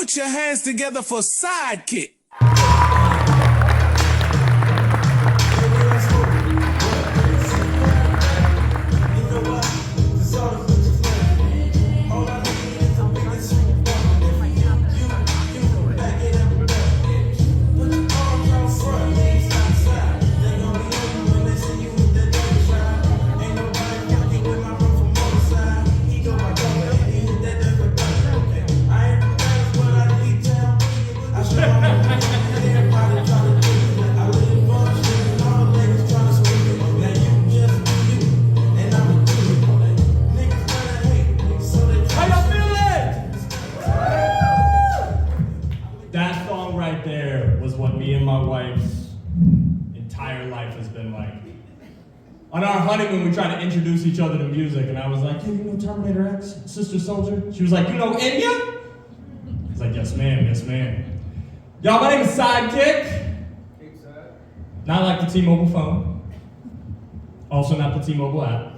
Put your hands together for Sidekick. That song right there was what me and my wife's entire life has been like. On our honeymoon, we tried to introduce each other to music, and I was like, hey, you know Terminator X, Sister Soldier? She was like, you know India? I was like, yes ma'am, yes ma'am. Y'all, my name is Sidekick. Not like the T-Mobile phone. Also not the T-Mobile app.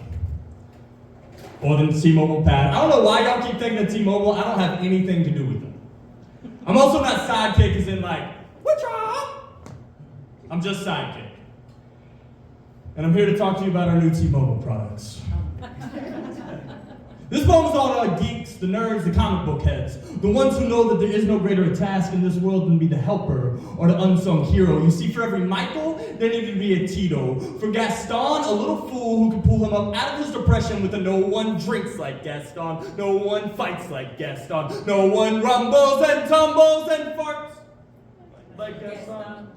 Or the T-Mobile pad. I don't know why y'all keep thinking of T-Mobile. I don't have anything to do with them. I'm also not Sidekick as in like, what y'all? I'm just Sidekick. And I'm here to talk to you about our new T-Mobile products. This poem is all the geeks, the nerds, the comic book heads, the ones who know that there is no greater task in this world than to be the helper or the unsung hero. You see, for every Michael, there needed to be a Tito. For Gaston, a little fool who could pull him up out of his depression with a no one drinks like Gaston, no one fights like Gaston, no one rumbles and tumbles and farts like Gaston.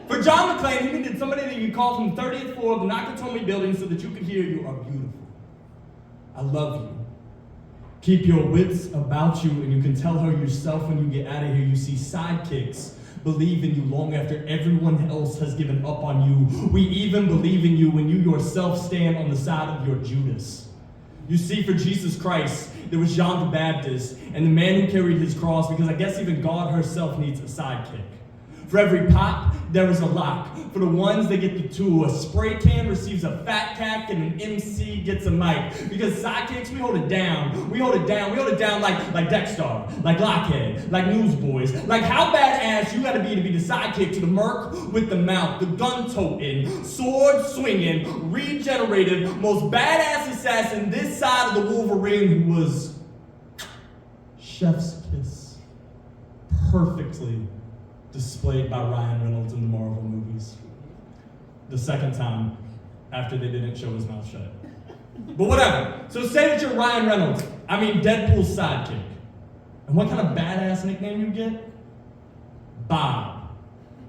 For John McClane, he needed somebody that you could call from the 30th floor of the Nakatomi building so that you could hear you are beautiful. I love you. Keep your wits about you, and you can tell her yourself when you get out of here. You see, sidekicks believe in you long after everyone else has given up on you. We even believe in you when you yourself stand on the side of your Judas. You see, for Jesus Christ, there was John the Baptist and the man who carried his cross, because I guess even God herself needs a sidekick. For every pop, there is a lock. For the ones, they get the two. A spray can receives a fat cat, and an MC gets a mic. Because sidekicks, we hold it down. We hold it down. We hold it down like Dexter, like Lockhead, like Newsboys. Like how badass you gotta be to be the sidekick to the merc with the mouth, the gun-toting, sword-swinging, regenerated, most badass assassin this side of the Wolverine, who was chef's kiss. Perfectly displayed by Ryan Reynolds in the Marvel movies. The second time after they didn't show his mouth shut. But whatever. So say that you're Ryan Reynolds. I mean Deadpool's sidekick. And what kind of badass nickname you get? Bob.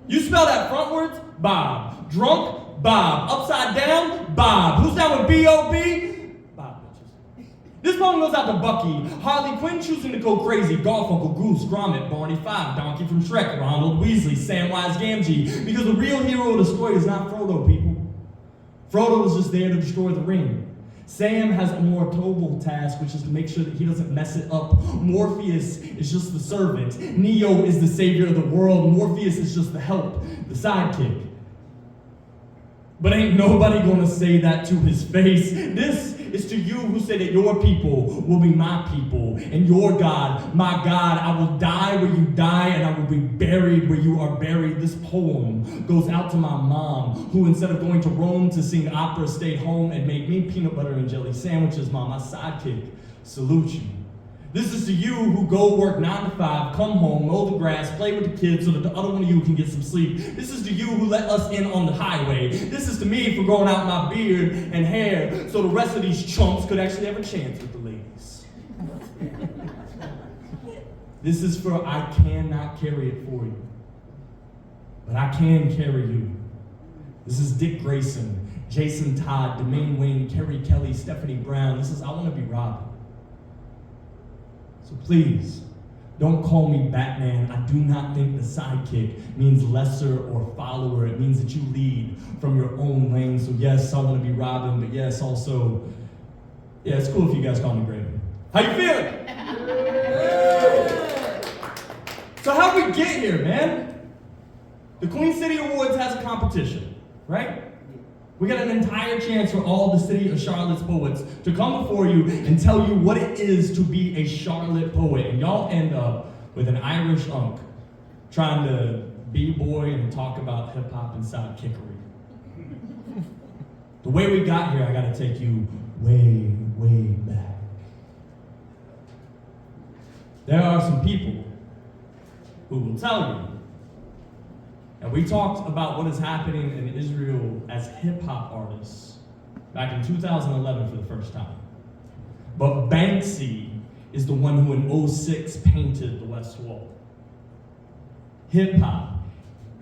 You spell that frontwards? Bob. Drunk? Bob. Upside down? Bob. Who's down with B.O.B.? This poem goes out to Bucky, Harley Quinn choosing to go crazy, Garfunkel, Goose, Gromit, Barney Five, Donkey from Shrek, Ronald Weasley, Samwise Gamgee, because the real hero of the story is not Frodo, people. Frodo was just there to destroy the ring. Sam has a more noble task, which is to make sure that he doesn't mess it up. Morpheus is just the servant. Neo is the savior of the world. Morpheus is just the help, the sidekick. But ain't nobody gonna say that to his face. This is to you who say that your people will be my people, and your God, my God. I will die where you die, and I will be buried where you are buried. This poem goes out to my mom, who instead of going to Rome to sing opera, stayed home and made me peanut butter and jelly sandwiches. Mom, my sidekick, salute you. This is to you who go work 9 to 5, come home, mow the grass, play with the kids so that the other one of you can get some sleep. This is to you who let us in on the highway. This is to me for growing out my beard and hair so the rest of these chumps could actually have a chance with the ladies. This is for I cannot carry it for you, but I can carry you. This is Dick Grayson, Jason Todd, Dwayne Wayne, Kerry Kelly, Stephanie Brown. This is I Want to Be Robin. So please, don't call me Batman. I do not think the sidekick means lesser or follower. It means that you lead from your own lane. So yes, I want to be Robin, but yes, also, yeah, it's cool if you guys call me Graven. How you feeling? So how'd we get here, man? The Queen City Awards has a competition, right? We got an entire chance for all the city of Charlotte's poets to come before you and tell you what it is to be a Charlotte poet. And y'all end up with an Irish unk trying to b-boy and talk about hip-hop and sidekickery. The way we got here, I gotta take you way, way back. There are some people who will tell you, and we talked about what is happening in Israel as hip-hop artists back in 2011 for the first time. But Banksy is the one who in 06 painted the West Wall. Hip-hop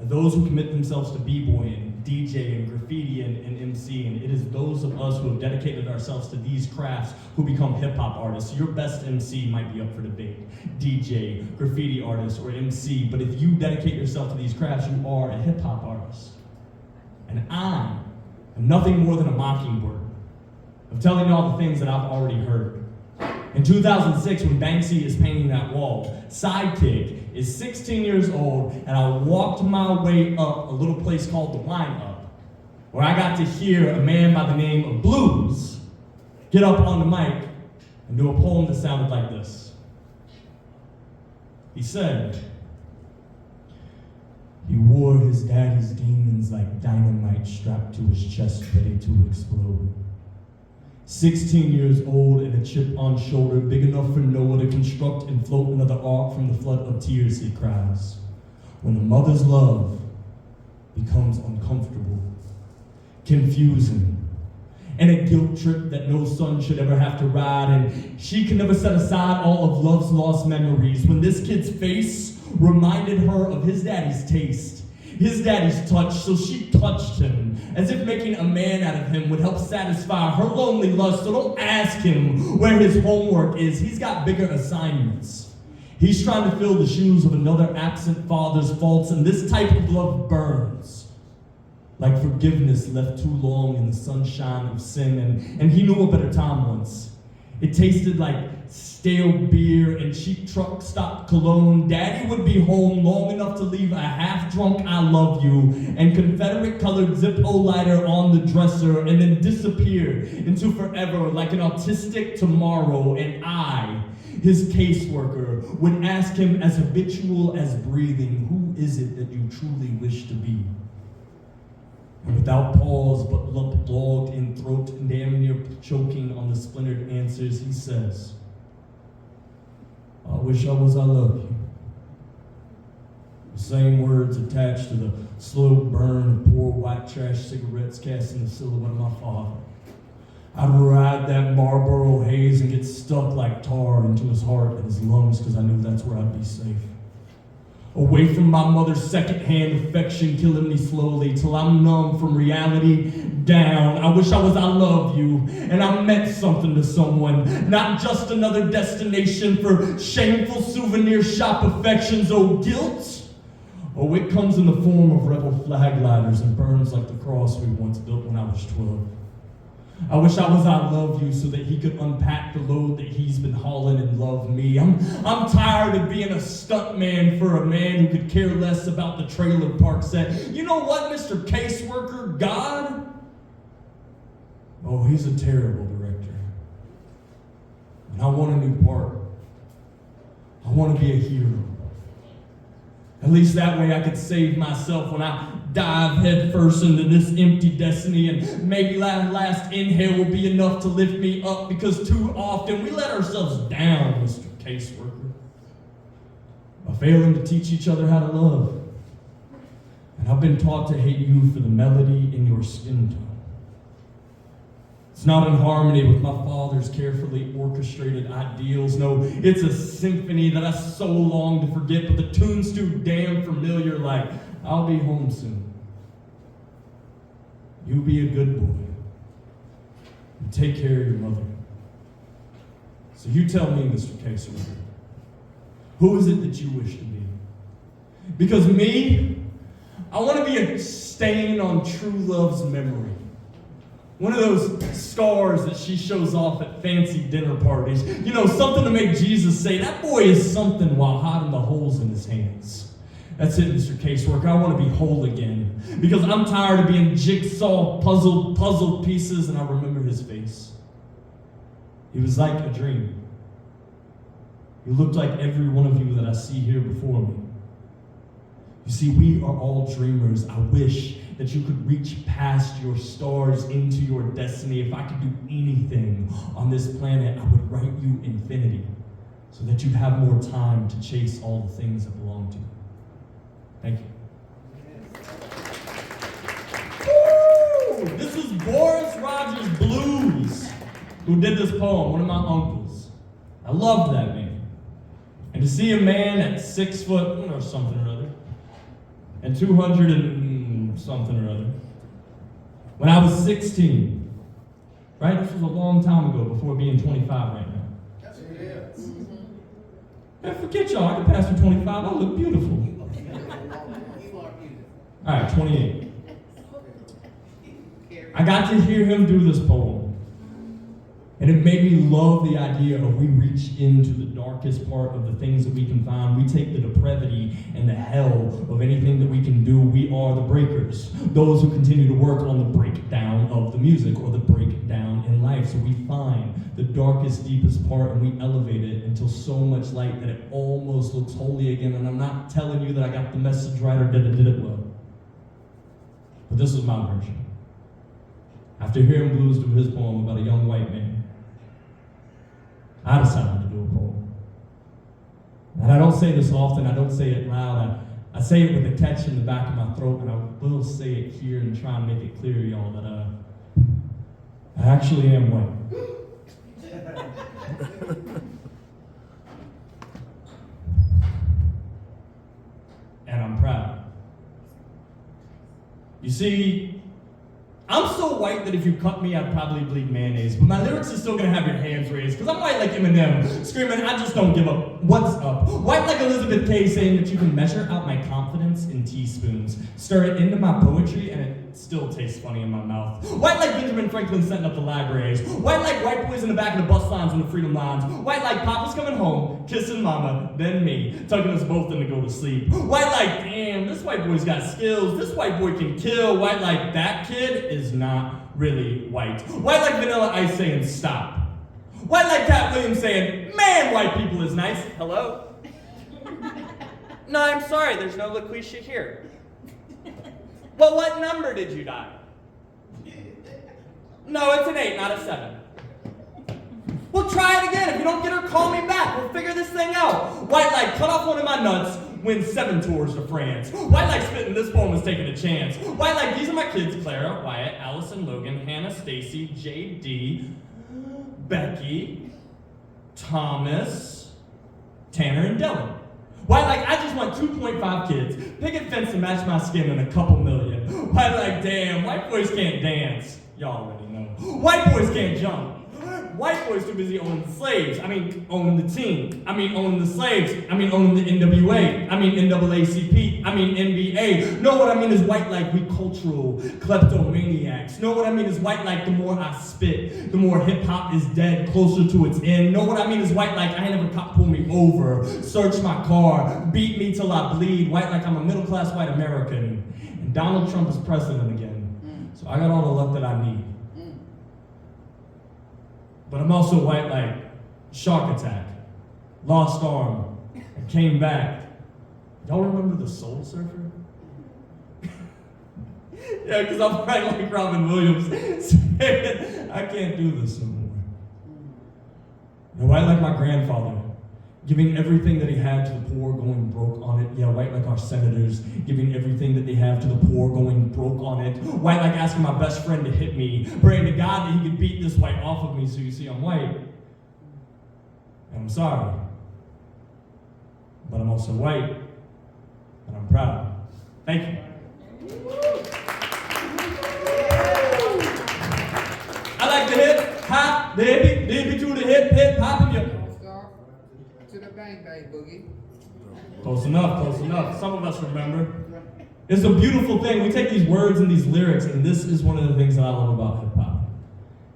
are those who commit themselves to b-boying, DJing, graffiti, and MCing. It is those of us who have dedicated ourselves to these crafts who become hip-hop artists. Your best MC might be up for debate. DJ, graffiti artist, or MC. But if you dedicate yourself to these crafts, you are a hip-hop artist. And I am nothing more than a mockingbird of telling you all the things that I've already heard. In 2006, when Banksy is painting that wall, Sidekick is 16 years old, and I walked my way up a little place called the Wine Up, where I got to hear a man by the name of Blues get up on the mic and do a poem that sounded like this. He said, he wore his daddy's demons like dynamite strapped to his chest, ready to explode. 16 years old and a chip on shoulder, big enough for Noah to construct and float another ark from the flood of tears, he cries. When a mother's love becomes uncomfortable, confusing, and a guilt trip that no son should ever have to ride, and she can never set aside all of love's lost memories. When this kid's face reminded her of his daddy's taste, his daddy's touch, so she touched him, as if making a man out of him would help satisfy her lonely lust. So don't ask him where his homework is. He's got bigger assignments. He's trying to fill the shoes of another absent father's faults, and this type of love burns like forgiveness left too long in the sunshine of sin. And he knew a better time once. It tasted like stale beer and cheap truck stop cologne. Daddy would be home long enough to leave a half-drunk I love you and Confederate-colored Zippo lighter on the dresser, and then disappear into forever like an autistic tomorrow. And I, his caseworker, would ask him as habitual as breathing, who is it that you truly wish to be? And without pause, but lump logged in throat and damn near choking on the splintered answers, he says, I wish I was I love you. The same words attached to the slow burn of poor white trash cigarettes casting the silhouette of my father. I'd ride that Marlboro haze and get stuck like tar into his heart and his lungs, because I knew that's where I'd be safe. Away from my mother's second-hand affection, killing me slowly till I'm numb from reality down. I wish I was I love you, and I meant something to someone, not just another destination for shameful souvenir shop affections. Oh, guilt? Oh, it comes in the form of rebel flag lighters and burns like the cross we once built when I was 12. I wish I was I love you so that he could unpack the load that he's been hauling and love me. I'm tired of being a stuntman for a man who could care less about the trailer park set. You know what, Mr. Caseworker, God? Oh, he's a terrible director. And I want a new part. I want to be a hero. At least that way I could save myself when I dive headfirst into this empty destiny, and maybe that last inhale will be enough to lift me up, because too often we let ourselves down, Mr. Caseworker, by failing to teach each other how to love. And I've been taught to hate you for the melody in your skin tone. It's not in harmony with my father's carefully orchestrated ideals. No, it's a symphony that I so long to forget, but the tune's too damn familiar, like, I'll be home soon. You be a good boy. And take care of your mother. So you tell me, Mr. Caseworker, who is it that you wish to be? Because me, I want to be a stain on true love's memory. One of those scars that she shows off at fancy dinner parties. You know, something to make Jesus say, that boy is something, while hiding the holes in his hands. That's it, Mr. Caseworker. I want to be whole again. Because I'm tired of being jigsaw puzzle pieces, and I remember his face. He was like a dream. You looked like every one of you that I see here before me. You see, we are all dreamers. I wish that you could reach past your stars into your destiny. If I could do anything on this planet, I would write you infinity so that you'd have more time to chase all the things that belong to you. Thank you. Woo! This is Boris Rogers Blues, who did this poem, one of my uncles. I love that man. And to see a man at 6 foot, something or other, and 200 and something or other, when I was 16, right? This was a long time ago, before being 25 right now. Yes, it is. Man, forget y'all, I can pass for 25, I look beautiful. All right, 28. I got to hear him do this poem, and it made me love the idea of we reach into the darkest part of the things that we can find. We take the depravity and the hell of anything that we can do. We are the breakers, those who continue to work on the breakdown of the music or the breakdown in life. So we find the darkest, deepest part, and we elevate it until so much light that it almost looks holy again. And I'm not telling you that I got the message right or did it well, but this was my version. After hearing Blues do his poem about a young white man, I decided to do a poem. And I don't say this often, I don't say it loud, I say it with a catch in the back of my throat, and I will say it here and try and make it clear, y'all, that I actually am white. And I'm proud. You see, I'm so white that if you cut me, I'd probably bleed mayonnaise, but my lyrics are still gonna have your hands raised, because I'm white like Eminem, screaming, I just don't give up. What's up? White like Elizabeth Kay, saying that you can measure out my confidence in teaspoons, stir it into my poetry, and it still tastes funny in my mouth. White like Benjamin Franklin setting up the libraries. White like white boys in the back of the bus lines and the freedom lines. White like Papa's coming home, kissing Mama, then me, tucking us both in to go to sleep. White like, damn, this white boy's got skills. This white boy can kill. White like, that kid is not really white. White like Vanilla Ice saying stop. White like Cat Williams saying, man, white people is nice. Hello? No, I'm sorry, there's no LaQuisha here. Well, what number did you die? No, it's an 8, not a 7. Well, try it again. If you don't get her, call me back. We'll figure this thing out. White like, cut off one of my nuts, win 7 tours to France. White like, spitting this poem is taking a chance. White like, these are my kids, Clara, Wyatt, Allison, Logan, Hannah, Stacy, JD, Becky, Thomas, Tanner, and Dylan. White like, I just want 2.5 kids, picket fence to match my skin, and a couple million. White like, damn, white boys can't dance. Y'all already know. White boys can't jump. White boys too busy owning the slaves. I mean, owning the team. I mean, owning the slaves. I mean, owning the NWA. I mean, NAACP. I mean, NBA. Know what I mean is white like we cultural kleptomaniacs. Know what I mean is white like the more I spit, the more hip hop is dead, closer to its end. Know what I mean is white like I ain't never cop pull me over, search my car, beat me till I bleed. White like I'm a middle class white American, and Donald Trump is president again. So I got all the luck that I need. But I'm also white like Shark Attack, Lost Arm, and Came Back. Y'all remember The Soul Surfer? Yeah, because I'm white like Robin Williams saying, I can't do this no more. And white like my grandfather, giving everything that he had to the poor, going broke on it. Yeah, white like our senators, giving everything that they have to the poor, going broke on it. White like asking my best friend to hit me, praying to God that he could beat this white off of me. So you see, I'm white. And I'm sorry. But I'm also white. And I'm proud. Thank you. I like the hip, hop, the hippie to the hip, hop, and you. To the bang bang boogie. Close enough. Some of us remember. It's a beautiful thing. We take these words and these lyrics, and this is one of the things that I love about hip hop.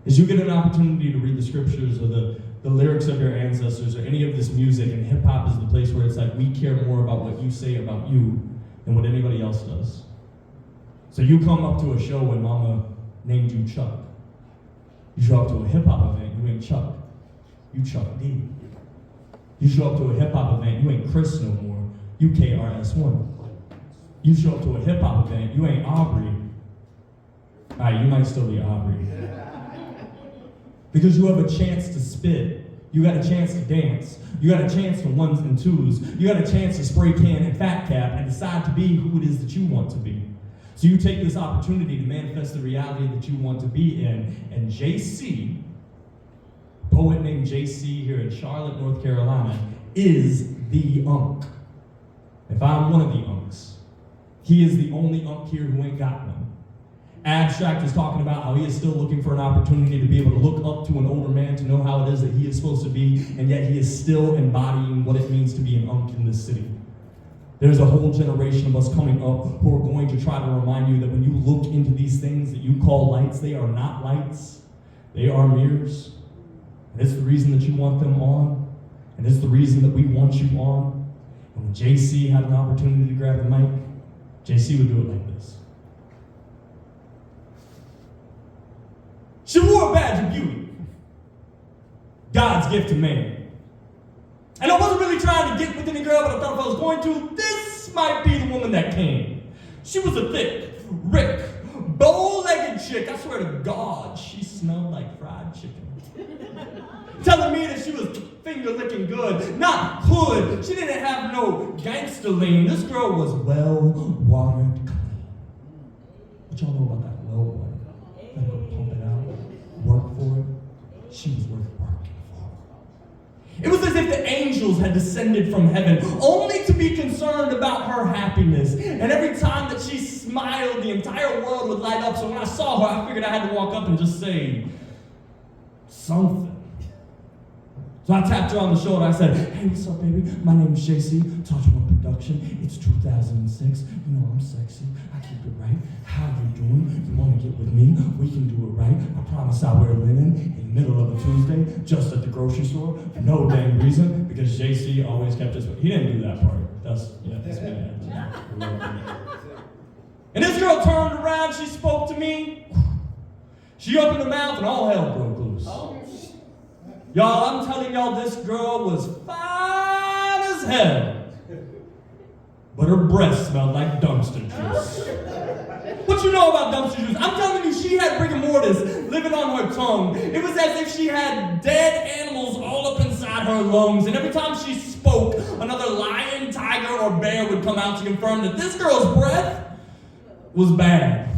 Is you get an opportunity to read the scriptures or the lyrics of your ancestors or any of this music, and hip hop is the place where it's like we care more about what you say about you than what anybody else does. So you come up to a show and mama named you Chuck. You show up to a hip hop event, you ain't Chuck. You Chuck D. You show up to a hip-hop event, you ain't Chris no more. You KRS-One. You show up to a hip-hop event, you ain't Aubrey. All right, you might still be Aubrey. Because you have a chance to spit. You got a chance to dance. You got a chance to ones and twos. You got a chance to spray can and fat cap and decide to be who it is that you want to be. So you take this opportunity to manifest the reality that you want to be in. And JC, a poet named JC here in Charlotte, North Carolina, is the unk. If I'm one of the unks, he is the only unk here who ain't got one. Abstract is talking about how he is still looking for an opportunity to be able to look up to an older man to know how it is that he is supposed to be, and yet he is still embodying what it means to be an unk in this city. There's a whole generation of us coming up who are going to try to remind you that when you look into these things that you call lights, they are not lights, they are mirrors. And it's the reason that you want them on, and it's the reason that we want you on. And when JC had an opportunity to grab the mic, JC would do it like this. She wore a badge of beauty, God's gift to man. And I wasn't really trying to get with any girl, but I thought if I was going to, this might be the woman that came. She was a thick, rick, bow-legged chick. I swear to God, she smelled like fried chicken. Telling me that she was finger-licking good, not hood. She didn't have no gangster lean. This girl was well-watered clean. What y'all know about that well-watered? Gotta go pump it out, work for it. She was worth working for. It was as if the angels had descended from heaven, only to be concerned about her happiness. And every time that she smiled, the entire world would light up. So when I saw her, I figured I had to walk up and just say something. So I tapped her on the shoulder. I said, "Hey, what's up, baby? My name is JC, Touch One Production. It's 2006. You know I'm sexy. I keep it right. How you doing? You want to get with me? We can do it right. I promise I'll wear linen in the middle of a Tuesday, just at the grocery store, for no dang reason, because JC always kept his... He didn't do that part. That's me. And this girl turned around. She spoke to me. She opened her mouth, and all hell broke loose. Y'all, I'm telling y'all, this girl was fine as hell. But her breath smelled like dumpster juice. What you know about dumpster juice? I'm telling you, she had rigor mortis living on her tongue. It was as if she had dead animals all up inside her lungs. And every time she spoke, another lion, tiger, or bear would come out to confirm that this girl's breath was bad.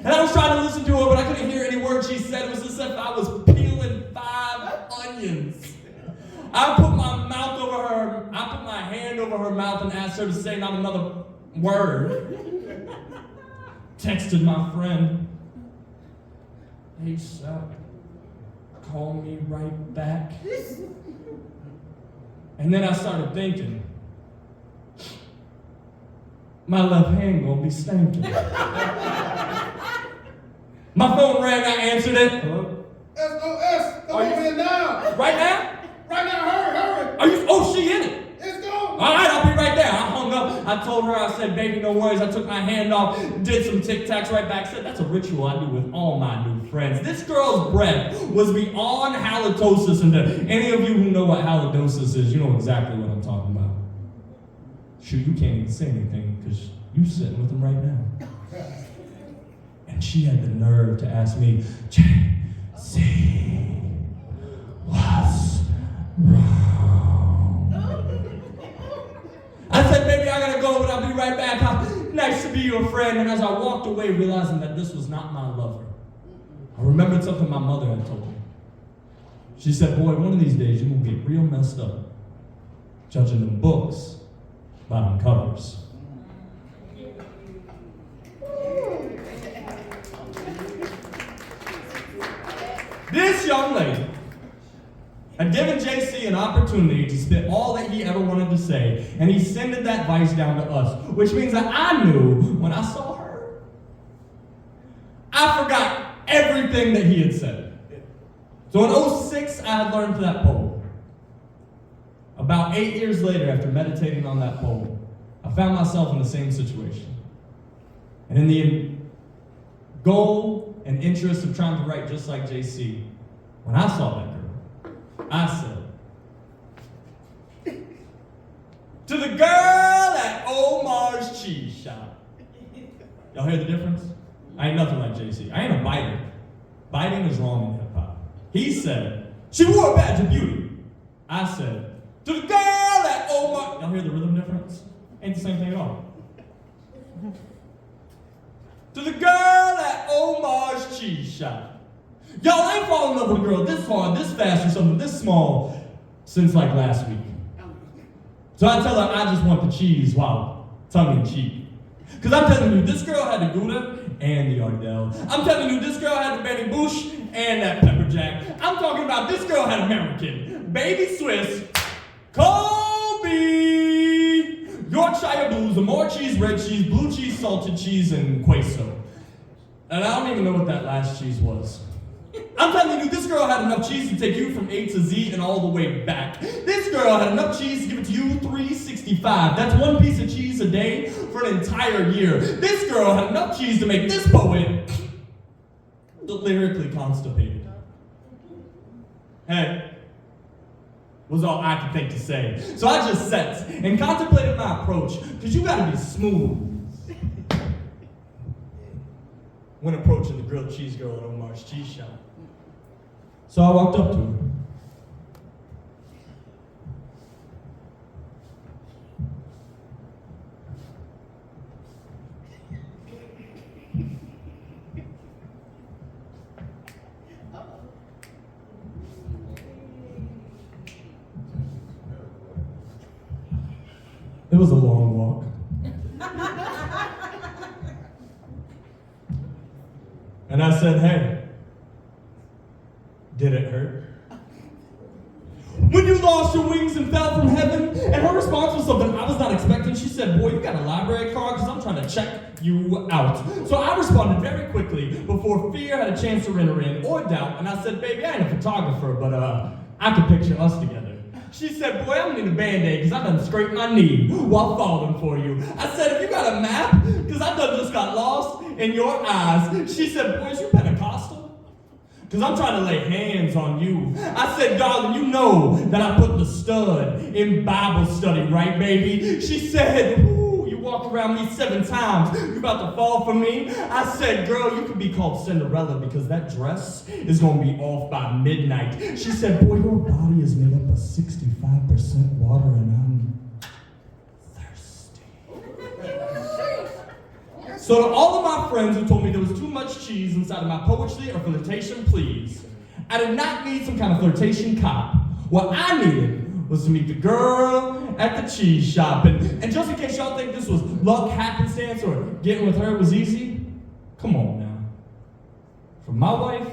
And I was trying to listen to her, but I couldn't hear any word she said. It was as if I was peeling 5 onions. I put my hand over her mouth and asked her to say not another word. Texted my friend, ASAP, call me right back. And then I started thinking, my left hand gonna be stinking. My phone rang, I answered it. Hello? SOS, come over here now. Right now? Right now, hurry. Are you? Oh, she in it. It's gone. All right, I'll be right there. I hung up. I told her, I said, baby, no worries. I took my hand off, did some tic-tacs right back. Said, that's a ritual I do with all my new friends. This girl's breath was beyond halitosis. And to any of you who know what halitosis is, you know exactly what I'm talking about. Shoot, you can't even say anything because you're sitting with them right now. And she had the nerve to ask me, JC, what's wrong? I said, baby, I gotta go, but I'll be right back. Nice to be your friend. And as I walked away, realizing that this was not my lover, I remembered something my mother had told me. She said, boy, one of these days you're gonna get real messed up judging them books by them covers. This young lady had given JC an opportunity to spit all that he ever wanted to say, and he sent that vice down to us, which means that I knew when I saw her, I forgot everything that he had said. So in 2006, I had learned that poem. About 8 years later, after meditating on that poem, I found myself in the same situation. And in the goal and interest of trying to write just like JC, when I saw that girl, I said, shop. Y'all hear the difference? I ain't nothing like JC. I ain't a biter. Biting is wrong in hip-hop. He said, she wore a badge of beauty. I said, to the girl at Omar. Y'all hear the rhythm difference? Ain't the same thing at all. To the girl at Omar's cheese shop. Y'all, I ain't fallen in love with a girl this hard, this fast, or something this small since like last week. So I tell her I just want the cheese, wow, tongue in cheek. Because I'm telling you, this girl had the Gouda and the Ardell. I'm telling you, this girl had the Benny Bouche and that pepper jack. I'm talking about this girl had American, baby Swiss, Colby, Yorkshire Blues, more cheese, red cheese, blue cheese, salted cheese, and queso. And I don't even know what that last cheese was. I'm telling you, this girl had enough cheese to take you from A to Z and all the way back. This girl had enough cheese to give it to you 365. That's one piece of cheese a day for an entire year. This girl had enough cheese to make this poet lyrically constipated. Hey, was all I could think to say. So I just sat and contemplated my approach, because you gotta be smooth when approaching the grilled cheese girl at Omar's cheese shop. So I walked up to her. It was a long walk. And I said, hey, did it hurt? When you lost your wings and fell from heaven? And her response was something I was not expecting. She said, boy, you got a library card because I'm trying to check you out. So I responded very quickly before fear had a chance to enter in or doubt. And I said, baby, I ain't a photographer, but I could picture us together. She said, boy, I'm gonna need a Band-Aid because I done scraped my knee while falling for you. I said, have you got a map? Because I done just got lost in your eyes. She said, boy, is you Pentecostal? Because I'm trying to lay hands on you. I said, darling, you know that I put the stud in Bible study, right, baby? She said, ooh, you walk around me 7 times. You about to fall for me? I said, girl, you could be called Cinderella because that dress is going to be off by midnight. She said, boy, your body is made up of 65% water and I'm thirsty. So to all of my friends who told me there was too much cheese inside of my poetry or flirtation, please, I did not need some kind of flirtation cop. What I needed was to meet the girl at the cheese shop. And just in case y'all think this was luck, happenstance, or getting with her was easy, come on now. For my wife,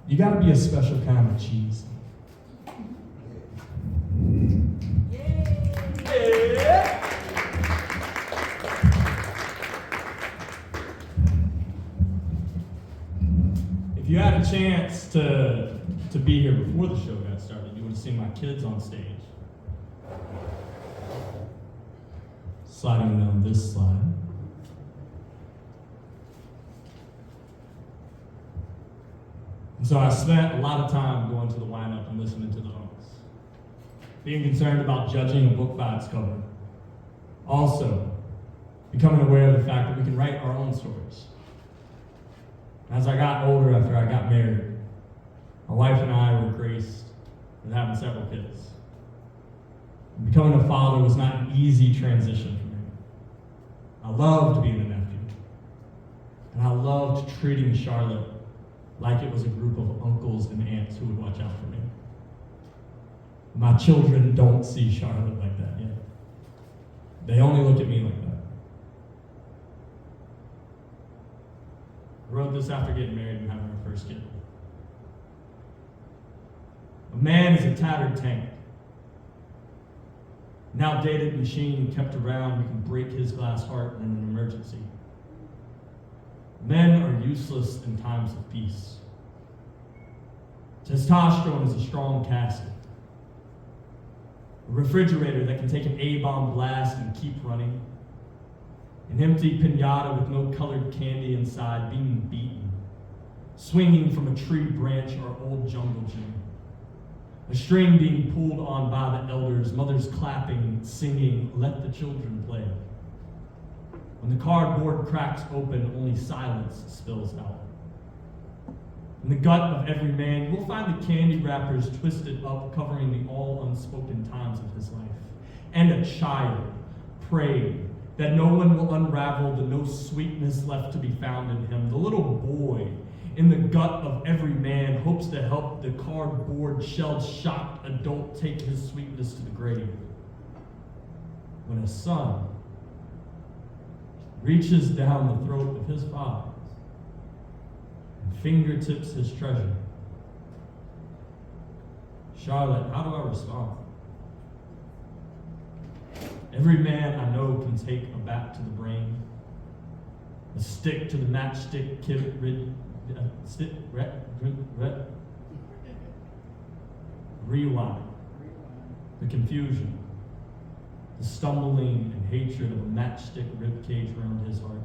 you gotta be a special kind of cheese. Yeah. If you had a chance to be here before the show got started, you would have seen my kids on stage. Sliding down this slide. And so I spent a lot of time going to the lineup and listening to the hosts. Being concerned about judging a book by its cover. Also, becoming aware of the fact that we can write our own stories. As I got older after I got married, my wife and I were graced with having several kids. And becoming a father was not an easy transition for me. I loved being a nephew. And I loved treating Charlotte like it was a group of uncles and aunts who would watch out for me. My children don't see Charlotte like that yet. They only look at me like that. I wrote this after getting married and having our first kid. A man is a tattered tank. An outdated machine kept around who can break his glass heart in an emergency. Men are useless in times of peace. Testosterone is a strong casket. A refrigerator that can take an A-bomb blast and keep running. An empty pinata with no colored candy inside being beaten. Swinging from a tree branch or old jungle gym. A string being pulled on by the elders, mothers clapping, singing, let the children play. When the cardboard cracks open, only silence spills out. In the gut of every man, you will find the candy wrappers twisted up, covering the all unspoken times of his life. And a child prayed that no one will unravel the no sweetness left to be found in him. The little boy in the gut of every man hopes to help the cardboard shell-shocked adult take his sweetness to the grave. When a son reaches down the throat of his father and fingertips his treasure, Charlotte, how do I respond? Every man I know can take a bat to the brain, a stick to the matchstick, rewind, the confusion, the stumbling and hatred of a matchstick ribcage around his heart,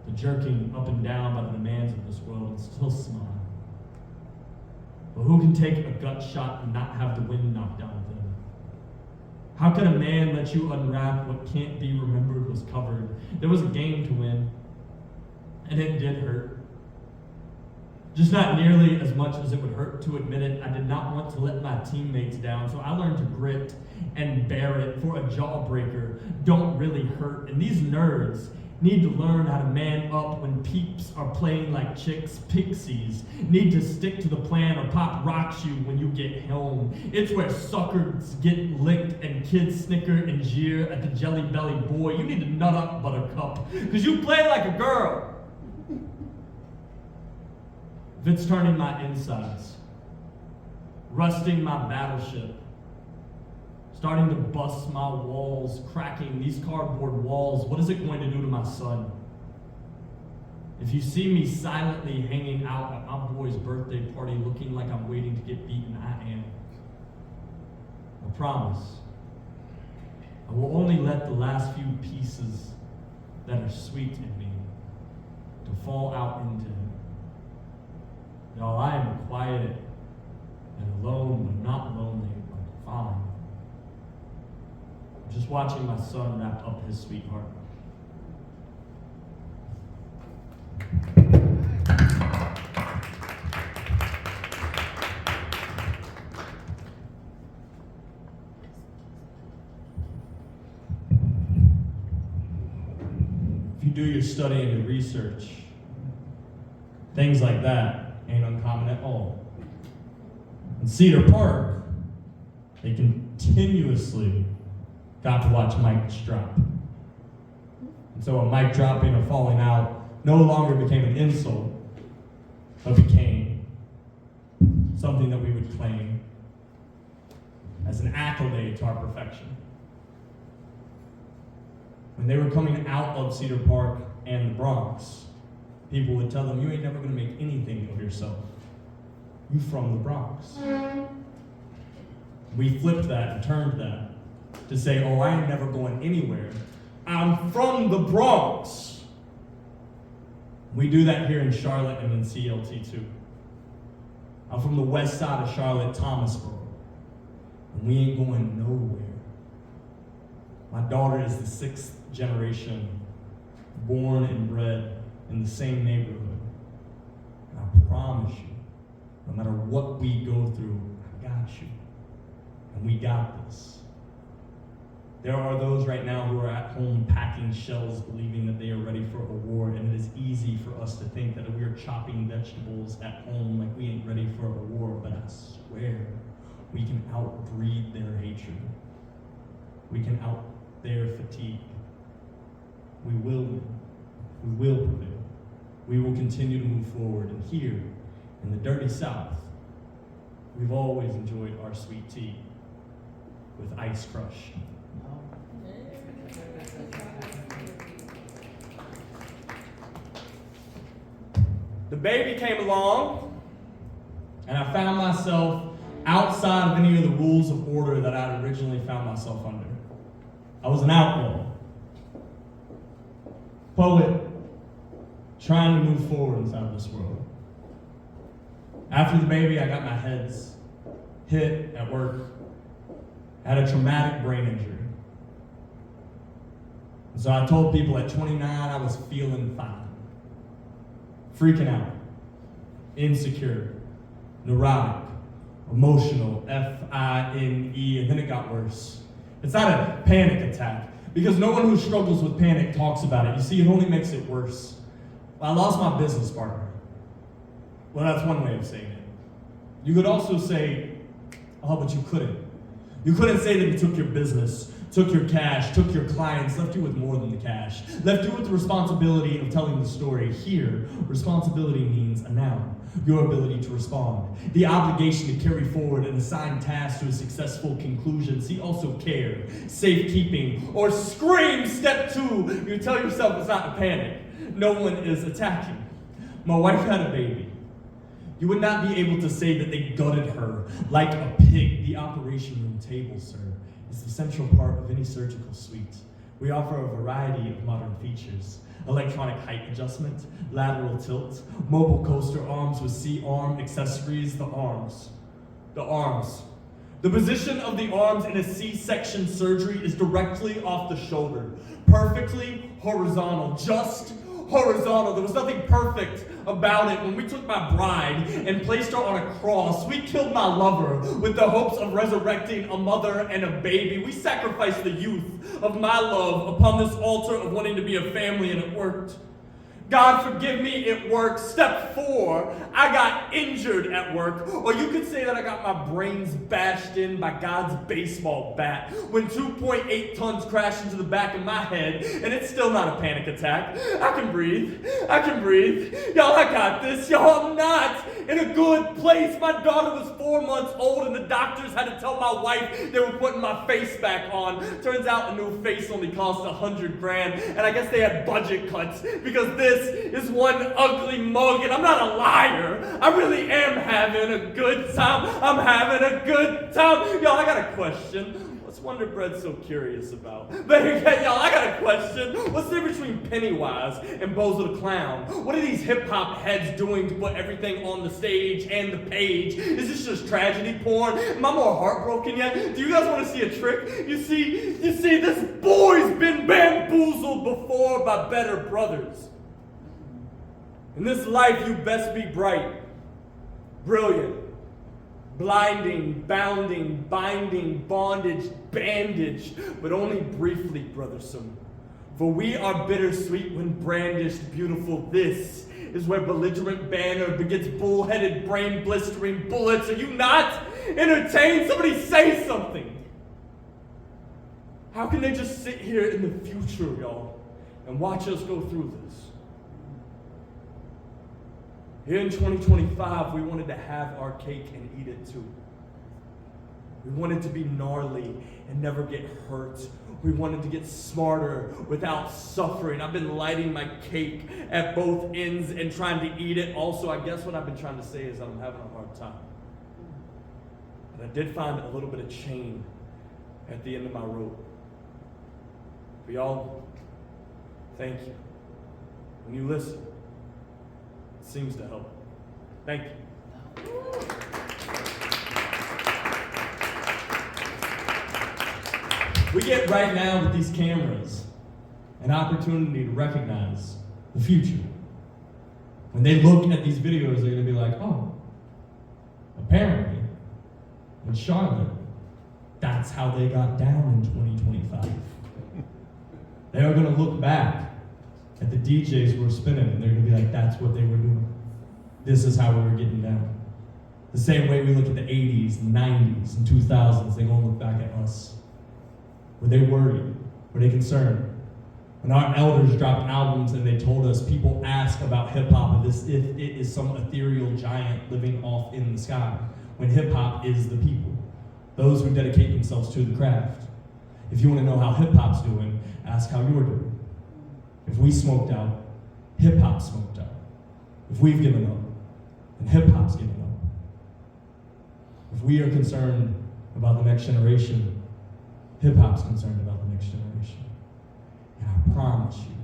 the jerking up and down by the demands of this world and still smile. But who can take a gut shot and not have the wind knocked out of them? How can a man let you unwrap what can't be remembered was covered? There was a game to win, and it did hurt. Just not nearly as much as it would hurt to admit it. I did not want to let my teammates down, so I learned to grit and bear it, for a jawbreaker don't really hurt. And these nerds need to learn how to man up when peeps are playing like chicks, pixies. Need to stick to the plan or pop rocks you when you get home. It's where suckers get licked and kids snicker and jeer at the jelly belly boy. You need to nut up, buttercup, because you play like a girl. If it's turning my insides, rusting my battleship, starting to bust my walls, cracking these cardboard walls, what is it going to do to my son? If you see me silently hanging out at my boy's birthday party looking like I'm waiting to get beaten, I am. I promise. I will only let the last few pieces that are sweet in me to fall out into him. Y'all, I am quiet and alone, but not lonely, but fine. I'm just watching my son wrap up his sweetheart. If you do your study and your research, things like that ain't uncommon at all. In Cedar Park, they continuously got to watch mics drop. And so a mic dropping or falling out no longer became an insult, but became something that we would claim as an accolade to our perfection. When they were coming out of Cedar Park and the Bronx, people would tell them, you ain't never gonna make anything of yourself. You from the Bronx. We flipped that and turned that to say, oh, I ain't never going anywhere. I'm from the Bronx. We do that here in Charlotte and in CLT too. I'm from the west side of Charlotte, Thomasboro. And we ain't going nowhere. My daughter is the 6th generation, born and bred in the same neighborhood. And I promise you, no matter what we go through, I got you. And we got this. There are those right now who are at home packing shells, believing that they are ready for a war, and it is easy for us to think that we are chopping vegetables at home like we ain't ready for a war, but I swear we can outbreed their hatred. We can out their fatigue. We will win. We will prevail. We will continue to move forward. And here, in the dirty South, we've always enjoyed our sweet tea with Ice Crush. The baby came along, and I found myself outside of any of the rules of order that I'd originally found myself under. I was an outlaw. Poet, trying to move forward inside of this world. After the baby, I got my heads hit at work, had a traumatic brain injury. And so I told people at 29 I was feeling fine, freaking out, insecure, neurotic, emotional, F-I-N-E, and then it got worse. It's not a panic attack, because no one who struggles with panic talks about it. You see, it only makes it worse. I lost my business partner. Well, that's one way of saying it. You could also say, oh, but you couldn't. You couldn't say that he took your business, took your cash, took your clients, left you with more than the cash, left you with the responsibility of telling the story. Here, responsibility means a noun. Your ability to respond, the obligation to carry forward an assigned task to a successful conclusion. See also care, safekeeping, or scream. Step 2, you tell yourself it's not a panic. No one is attacking. My wife had a baby. You would not be able to say that they gutted her like a pig. The operation room table, sir, is the central part of any surgical suite. We offer a variety of modern features. Electronic height adjustment, lateral tilt, mobile coaster arms with C-arm accessories, the arms. The position of the arms in a C-section surgery is directly off the shoulder, perfectly horizontal, just horizontal. There was nothing perfect about it. When we took my bride and placed her on a cross, we killed my lover with the hopes of resurrecting a mother and a baby. We sacrificed the youth of my love upon this altar of wanting to be a family, and it worked. God forgive me, it worked. Step 4, I got injured at work. Or you could say that I got my brains bashed in by God's baseball bat when 2.8 tons crashed into the back of my head, and it's still not a panic attack. I can breathe. Y'all, I got this. Y'all, I'm not in a good place. My daughter was 4 months old, and the doctors had to tell my wife they were putting my face back on. Turns out a new face only cost $100,000, and I guess they had budget cuts because this is one ugly mug, and I'm not a liar. I really am having a good time. I'm having a good time. Y'all, I got a question. What's Wonder Bread so curious about? But y'all, I got a question. What's the difference between Pennywise and Bozo the Clown? What are these hip-hop heads doing to put everything on the stage and the page? Is this just tragedy porn? Am I more heartbroken yet? Do you guys want to see a trick? You see, this boy's been bamboozled before by better brothers. In this life, you best be bright, brilliant, blinding, bounding, binding, bondage, bandage, but only briefly, brothersome. For we are bittersweet when brandished, beautiful. This is where belligerent banner begets bullheaded, brain-blistering bullets. Are you not entertained? Somebody say something. How can they just sit here in the future, y'all, and watch us go through this? Here in 2025, we wanted to have our cake and eat it too. We wanted to be gnarly and never get hurt. We wanted to get smarter without suffering. I've been lighting my cake at both ends and trying to eat it. Also, I guess what I've been trying to say is I'm having a hard time. And I did find a little bit of chain at the end of my rope. For y'all, thank you. When you listen, seems to help. Thank you. We get right now with these cameras an opportunity to recognize the future. When they look at these videos, they're going to be like, oh, apparently in Charlotte, that's how they got down in 2025. They are going to look back at the DJs who were spinning, and they're going to be like, that's what they were doing. This is how we were getting down. The same way we look at the 80s, and 90s, and 2000s, they're going to look back at us. Were they worried? Were they concerned? When our elders dropped albums and they told us, people ask about hip-hop as if it is some ethereal giant living off in the sky, when hip-hop is the people, those who dedicate themselves to the craft. If you want to know how hip-hop's doing, ask how you're doing. If we smoked out, hip-hop smoked out. If we've given up, then hip-hop's given up. If we are concerned about the next generation, hip-hop's concerned about the next generation. And I promise you,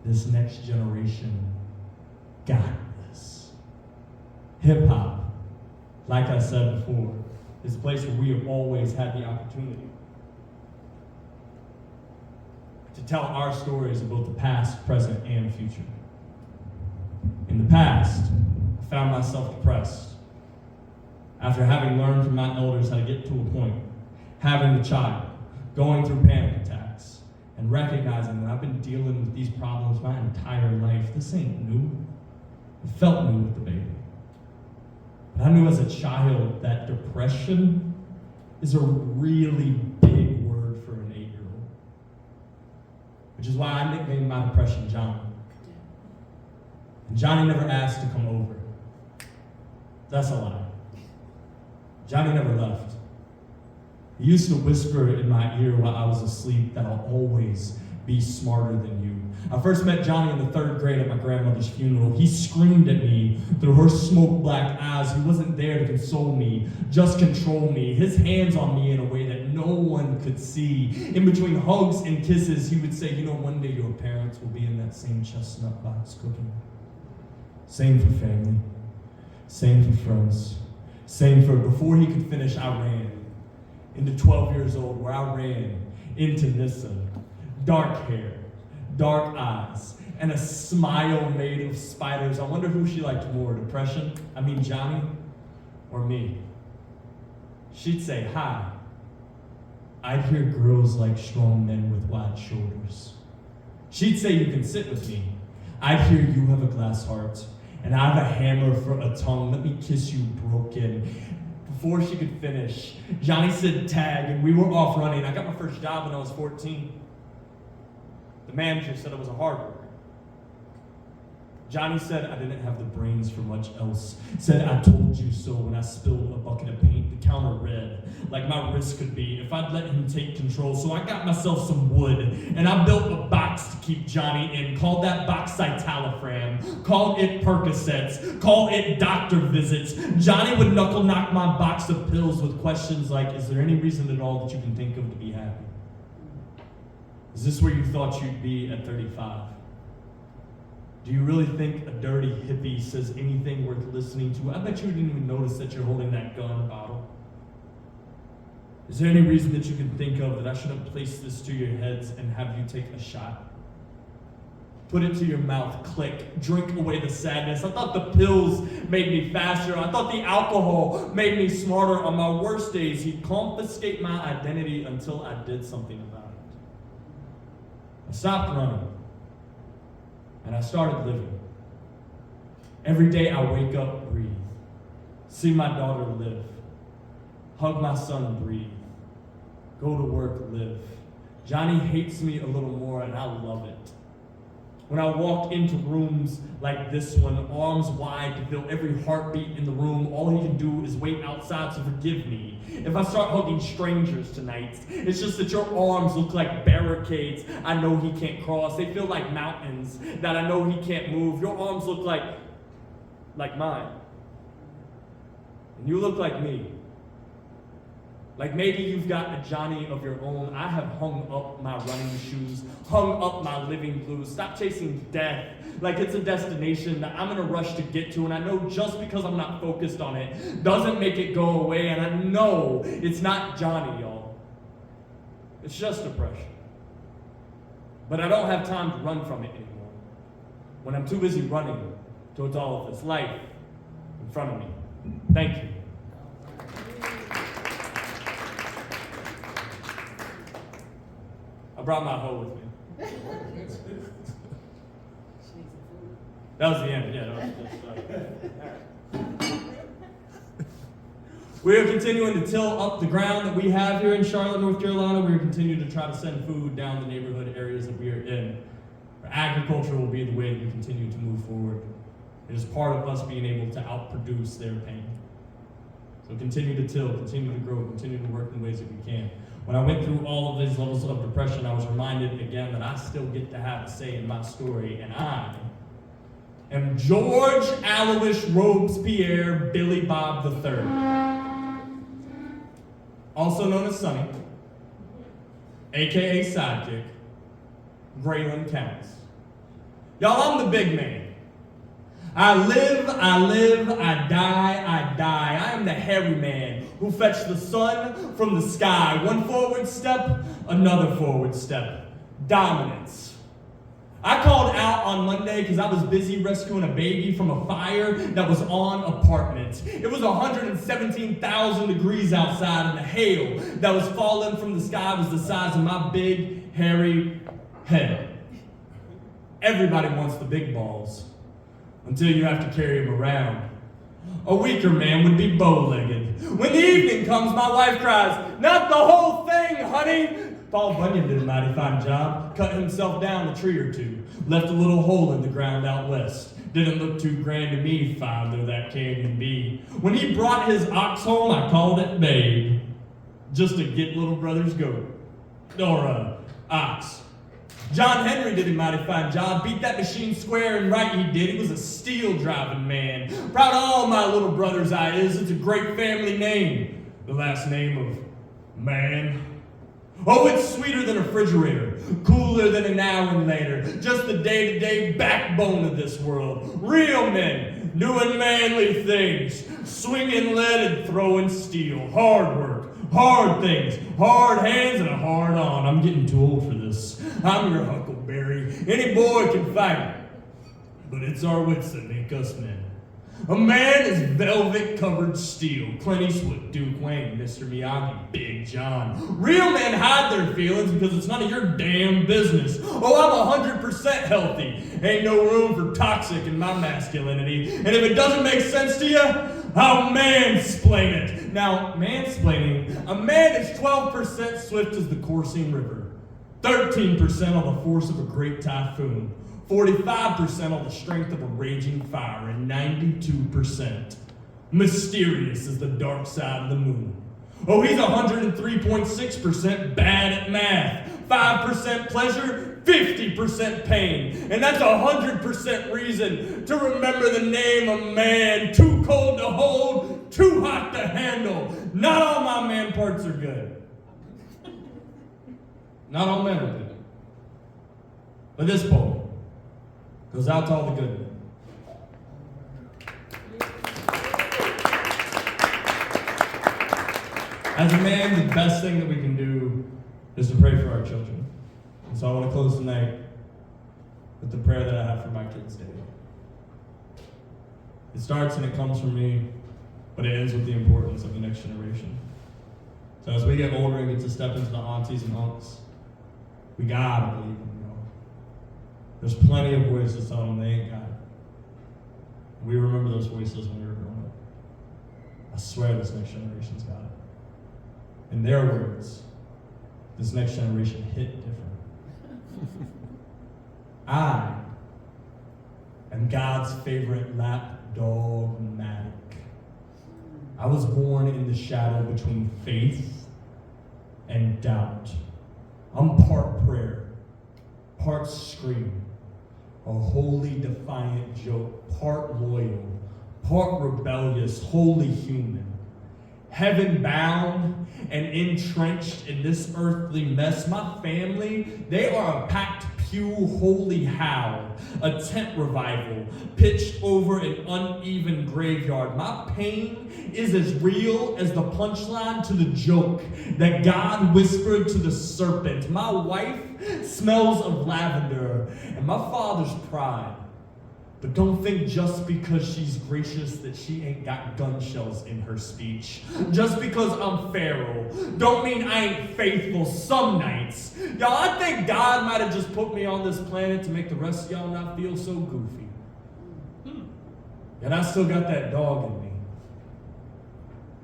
this next generation got this. Hip-hop, like I said before, is a place where we have always had the opportunity to tell our stories of both the past, present, and future. In the past, I found myself depressed after having learned from my elders how to get to a point, having a child, going through panic attacks, and recognizing that I've been dealing with these problems my entire life. This ain't new. It felt new with the baby. But I knew as a child that depression is a really big word for an 8-year-old. Which is why I nicknamed my depression Johnny. And Johnny never asked to come over. That's a lie. Johnny never left. He used to whisper in my ear while I was asleep that I'll always be smarter than you. I first met Johnny in the 3rd grade at my grandmother's funeral. He screamed at me through her smoke black eyes. He wasn't there to console me, just control me. His hands on me in a way that no one could see. In between hugs and kisses, he would say, you know, one day your parents will be in that same chestnut box cooking. Same for family, same for friends, same for, before he could finish, I ran into 12 years old, where I ran into Nissa. Dark hair, dark eyes, and a smile made of spiders. I wonder who she liked more, Johnny, or me. She'd say hi. I'd hear girls like strong men with wide shoulders. She'd say you can sit with me. I'd hear you have a glass heart, and I have a hammer for a tongue. Let me kiss you broken. Before she could finish, Johnny said tag, and we were off running. I got my first job when I was 14. The manager said I was a hard worker. Johnny said I didn't have the brains for much else. Said I told you so when I spilled a bucket of paint. The counter red, like my wrist could be, if I'd let him take control. So I got myself some wood, and I built a box to keep Johnny in. Called that box citalopram. Called it Percocets. Called it doctor visits. Johnny would knuckle knock my box of pills with questions like, is there any reason at all that you can think of to be happy? Is this where you thought you'd be at 35? Do you really think a dirty hippie says anything worth listening to? I bet you didn't even notice that you're holding that gun bottle. Is there any reason that you can think of that I shouldn't place this to your heads and have you take a shot? Put it to your mouth, click, drink away the sadness. I thought the pills made me faster. I thought the alcohol made me smarter. On my worst days, he'd confiscate my identity until I did something about it. I stopped running, and I started living. Every day I wake up, breathe, see my daughter live, hug my son, breathe, go to work, live. Johnny hates me a little more, and I love it. When I walk into rooms like this one, arms wide to feel every heartbeat in the room, all he can do is wait outside to forgive me. If I start hugging strangers tonight, it's just that your arms look like barricades I know he can't cross. They feel like mountains that I know he can't move. Your arms look like mine. And you look like me. Like maybe you've got a Johnny of your own. I have hung up my running shoes, hung up my living blues. Stop chasing death like it's a destination that I'm in a rush to get to. And I know just because I'm not focused on it doesn't make it go away. And I know it's not Johnny, y'all. It's just depression. But I don't have time to run from it anymore. When I'm too busy running towards all of this life in front of me. Thank you. I brought my hoe with me. That was the end, yeah. That was just We are continuing to till up the ground that we have here in Charlotte, North Carolina. We are continuing to try to send food down the neighborhood areas that we are in. Agriculture will be the way that we continue to move forward. It is part of us being able to outproduce their pain. So continue to till, continue to grow, continue to work in ways that we can. When I went through all of these levels of depression, I was reminded again that I still get to have a say in my story, and I am George Alois Robespierre Billy Bob III, also known as Sonny, aka Sidekick, Grayland Counts. Y'all, I'm the big man. I live, I die. I am the hairy man who fetched the sun from the sky. One forward step, another forward step. Dominance. I called out on Monday because I was busy rescuing a baby from a fire that was on apartments. It was 117,000 degrees outside, and the hail that was falling from the sky was the size of my big, hairy head. Everybody wants the big balls, until you have to carry them around. A weaker man would be bow-legged. When the evening comes, my wife cries, "Not the whole thing, honey!" Paul Bunyan did a mighty fine job. Cut himself down a tree or two. Left a little hole in the ground out west. Didn't look too grand to me, farther that canyon be. When he brought his ox home, I called it Babe. Just to get little brother's goat. Or, ox. John Henry did a mighty fine job. Beat that machine square and right he did. He was a steel-driving man. Proud of all my little brothers I is. It's a great family name. The last name of man. Oh, it's sweeter than a refrigerator. Cooler than an hour and later. Just the day-to-day backbone of this world. Real men doing manly things. Swinging lead and throwing steel. Hard work. Hard things, hard hands, and a hard on. I'm getting too old for this. I'm your Huckleberry. Any boy can fight, but it's our wits that make us men. A man is velvet-covered steel. Clint Eastwood, Duke Wayne, Mr. Miyagi, Big John. Real men hide their feelings because it's none of your damn business. Oh, I'm 100% healthy. Ain't no room for toxic in my masculinity. And if it doesn't make sense to you, I'll mansplain it. Now, mansplaining, a man is 12% swift as the coursing river, 13% on the force of a great typhoon, 45% on the strength of a raging fire, and 92% mysterious as the dark side of the moon. Oh, he's 103.6% bad at math, 5% pleasure, 50% pain. And that's 100% reason to remember the name of man. Too cold to hold, too hot to handle. Not all my man parts are good. Not all men are good. But this poem goes out to all the good men. As a man, the best thing that we can do is to pray for our children. And so I want to close tonight with the prayer that I have for my kids daily. It starts and it comes from me, but it ends with the importance of the next generation. So as we get older and get to step into the aunties and unks, we gotta believe them, you know. There's plenty of voices telling them they ain't got it. We remember those voices when we were growing up. I swear this next generation's got it. In their words, this next generation hit different. I am God's favorite lapdog Matic. I was born in the shadow between faith and doubt. I'm part prayer, part scream, a holy defiant joke, part loyal, part rebellious, wholly human. Heaven bound and entrenched in this earthly mess. My family, they are a packed pew holy howl, a tent revival pitched over an uneven graveyard. My pain is as real as the punchline to the joke that God whispered to the serpent. My wife smells of lavender and my father's pride. But don't think just because she's gracious that she ain't got gun shells in her speech. Just because I'm Pharaoh, don't mean I ain't faithful some nights. Y'all, I think God might have just put me on this planet to make the rest of y'all not feel so goofy. Yet I still got that dog in me.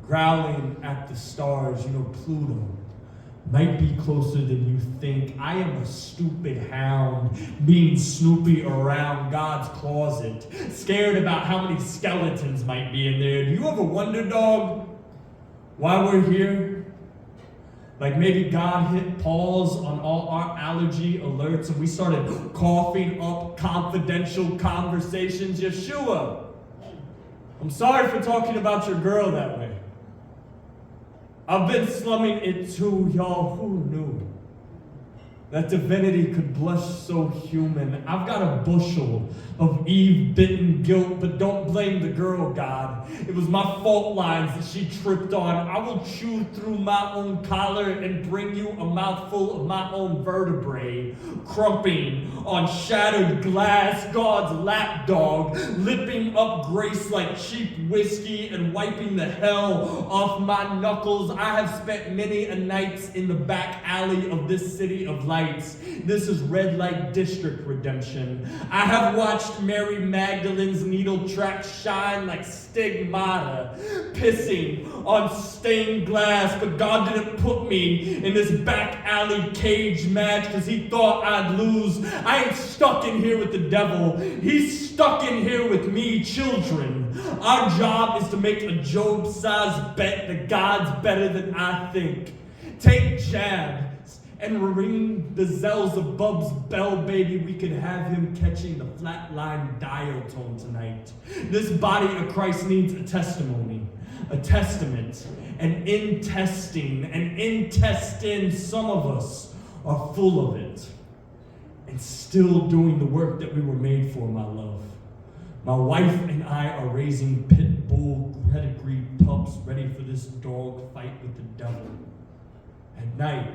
Growling at the stars, you know, Pluto might be closer than you think. I am a stupid hound being snoopy around God's closet, scared about how many skeletons might be in there. Do you ever wonder, dog, why we're here? Like maybe God hit pause on all our allergy alerts and we started coughing up confidential conversations. Yeshua, I'm sorry for talking about your girl that way. I've been slumming it too, y'all. Who knew? that divinity could blush so human. I've got a bushel of Eve-bitten guilt, but don't blame the girl, God. It was my fault lines that she tripped on. I will chew through my own collar and bring you a mouthful of my own vertebrae, crumping on shattered glass, God's lapdog, lipping up grace like cheap whiskey and wiping the hell off my knuckles. I have spent many a nights in the back alley of this city of lights. This is red light district redemption. I have watched Mary Magdalene's needle track shine like stigmata, pissing on stained glass, but God didn't put me in this back alley cage match because he thought I'd lose. I ain't stuck in here with the devil. He's stuck in here with me, children. Our job is to make a Job-sized bet that God's better than I think. Take jabs and ring the zells of Bub's bell, baby. We could have him catching the flatline dial tone tonight. This body of Christ needs a testimony, a testament, an intestine, an intestine. Some of us are full of it and still doing the work that we were made for, my love. My wife and I are raising pit bull pedigree pups ready for this dog fight with the devil. At night,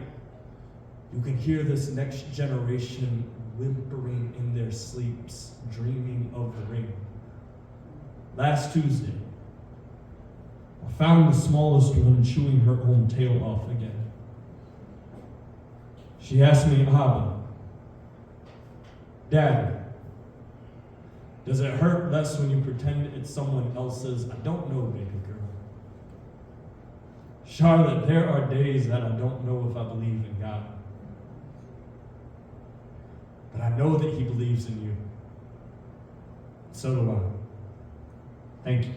you can hear this next generation whimpering in their sleeps, dreaming of the ring. Last Tuesday, I found the smallest one chewing her own tail off again. She asked me, Abba, Daddy, does it hurt less when you pretend it's someone else's? I don't know, baby girl. Charlotte, there are days that I don't know if I believe in God. But I know that he believes in you. So do I. Thank you.